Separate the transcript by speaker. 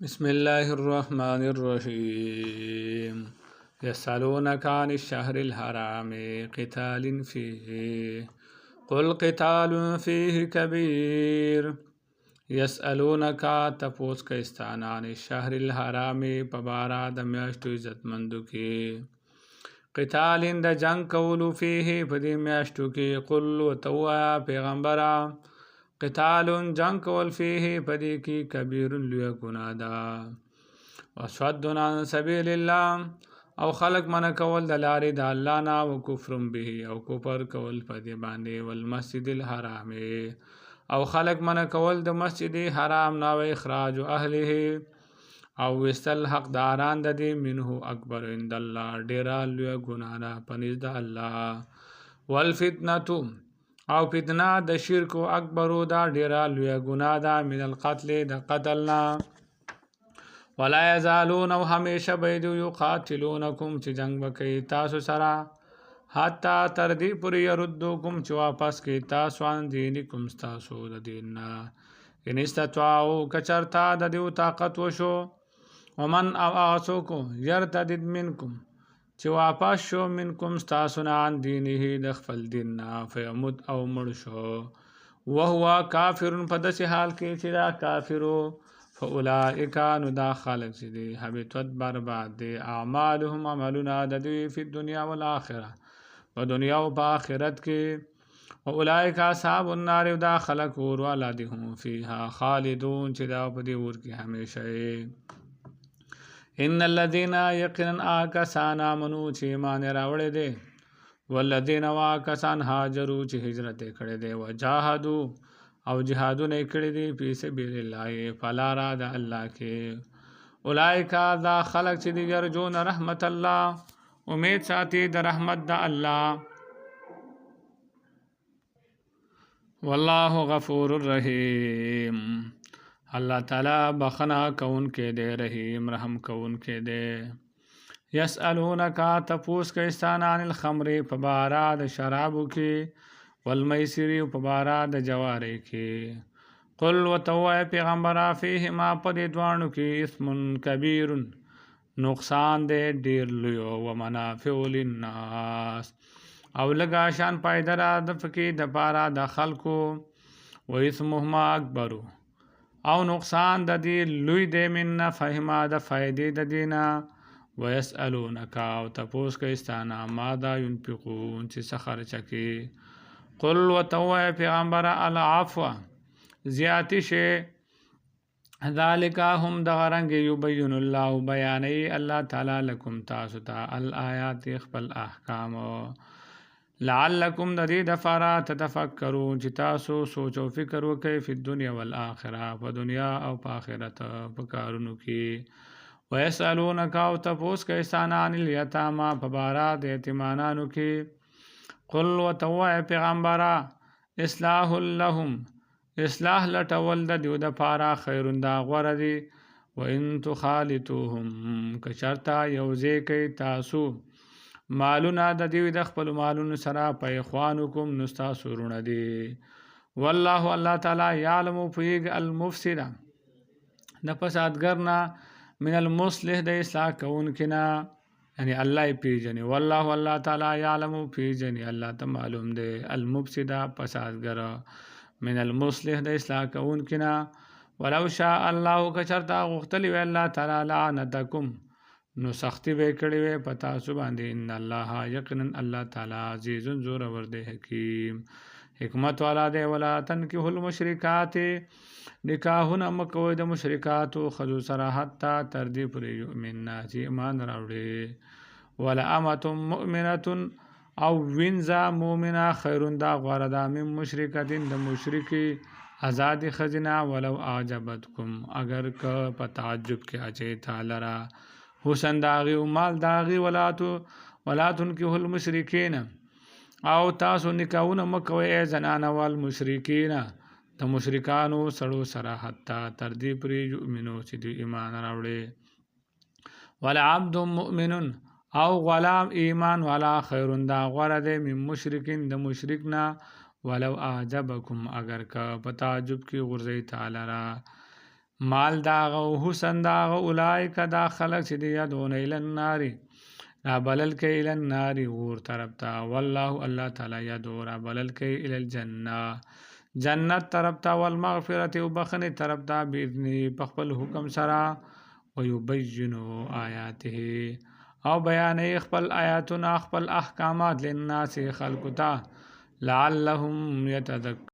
Speaker 1: بسم الله الرحمن الرحيم يسألونك عن الشهر الحرام قتال فيه قل قتال فيه كبير يسألونك تپوس کستان عن الشهر الحرام پبارا د میاشتو عزتمندو کې قتال د جنگ کولو فيه پدې میاشتو کې قل وتوا پیغمبرا قتال جنگ کول فيه پدې کې کبیر لوی ګناه ده وصد عن سبیل الله او خلق من کول د لارې د الله نه او کفر به او کفر کول پدې باندې والمسجد الحرام او خلق من کول د مسجد حرام نه او اخراج اهله او وستل حقداران د دې منه اکبر عند الله ډیر لوی ګناه ده پنځ د الله والفتنه او فتنه د شرک او اکبرو دا ډیره لوی ګناه ده من القتل د قتلنا ولا یزالون او همیشه بيد یقاتلونکم چې جنگ وکي تاسو سره حتی تر دې پورې يردوکم چې واپس کې تاسو ان دینکم تاسو د دیننا ان استطاعوا کچرتا د دیو طاقت وشو ومن او اسو کو يرتد منکم چې واپس شو منکم ستاسو نه عن دینه د خپل دین نه فیموت او مړ شو وهو کافر په داسې حال کې چې دا کافرو فاولئک نو دا خلق چې دی حبطت برباد دی اعمالهم عملنا د دوی په دنیا او آخرت په دنیا او په آخرت کې اولئک اصحاب النار دا خلق ور ولادهم فیها خالدون چې دا په دې ور کې همیشه ان الذين يقينا آکسان آمنو چې ایمان راوړی دي والذین واکسان هاجروا چې هجرت کړی دی وجاهدوا او جهادونه کړی دي په سبیل الله فلا را د الله کې اولئک ذا خلق چې دی يرجون رحمت الله امید ساتي د رحمت د الله والله غفور رحیم اللہ تعالی بخنا کون کے دے رحیم رحم کون کے دے یسألونکا تپوس کستان عن الخمر پباراد شرابو کی والمیسری پباراد جواری کی قل وتوائے پیغمبرا فیہما پدی دوانو کی اسم کبیر نقصان دے دیر لیو ومنافع للناس او لگا شان پایدرا دفکی دپارا د خلقو و اسمهما اکبرو او نقصان د دې لوی دی من فهما د فائدې د دینا ويسألونک او تپوس کستانا ماذا ينفقون چې څه خرچ کوي قل وتوای پیغمبر العفو زیاتی شه ذالک هم دغرنګ یبین الله بیانې الله تعالی لكم تاسو ته الآیات خپل احکام لعلکم د دې دفاره تتفکرون چې تاسو سوچ او فکر وکئ په دنیا والآخرة په دنیا او په آخرت په کارونو کې ويسألونک او تپوس کئ عن الیتاما په بارا د یتیمانانو کې قل وتوای پیغمبره اصلاح لهم اصلاح لټول د دیو د پاره خیرون دا غوړه دی وان تخالطوهم کشرتا یوځې کوي تاسو مالونه د دیوی د خپل مالونو سره په اخوانکم نستا سورونه دي والله الله تعالی یعلم فیگ المفسد د فسادګرنا من المصلح د اصلاح کونکنا یعنی الله پیجنی والله الله تعالی یعلم پیجنی الله ته معلوم دی المفسد فسادګر من المصلح د اصلاح کونکنا ولو شاء الله کچرتا غختلی و الله تعالی لعنتکم نو سختی به کړی وي پتا سو باندې ان الله یقینا الله تعالی عزیز زور ور دی حکیم حکمت والا دی ولا تنکحوا المشرکات نکاحونه مکوئ د مشرکات خذو سره حتا تر دې پورې یؤمننا چې ایمان راوړي ولا امه مؤمنه او وینزا مؤمنه خیرون دا غوړه دا من مشرکتین د مشرکی آزاد خزینه ولو اعجبتکم اگر که په تعجب کې اچي تعالی را حسن داغی و مال داغی ولاتن کی المشرکین او تاسو نکاحونه مکوئ ای زنانه والمشرکین د مشرکانو سړو سره حتی تر دې پورې یؤمنو چې دوی ایمان راوړي ولعبد مؤمن او غلام ایمان والا خیرون دا غوره دی من مشرکین د مشرک نه ولو اعجبکم اگر که په تعجب کې غورځئ تعالی را مال داغه او حسن داغه اولایک دا خلق چې دی یادون الی النار را بلل کوي الی النار ور طرف ته والله الله تعالی یدو را بلل کوي الی الجنه جنت طرف ته والمغفرة او بخنه طرف ته باذن په خپل حکم سره ويبين آیاته او بیان خپل آیاتونه خپل احکامات للناس خلق ته لعلهم يتذكرون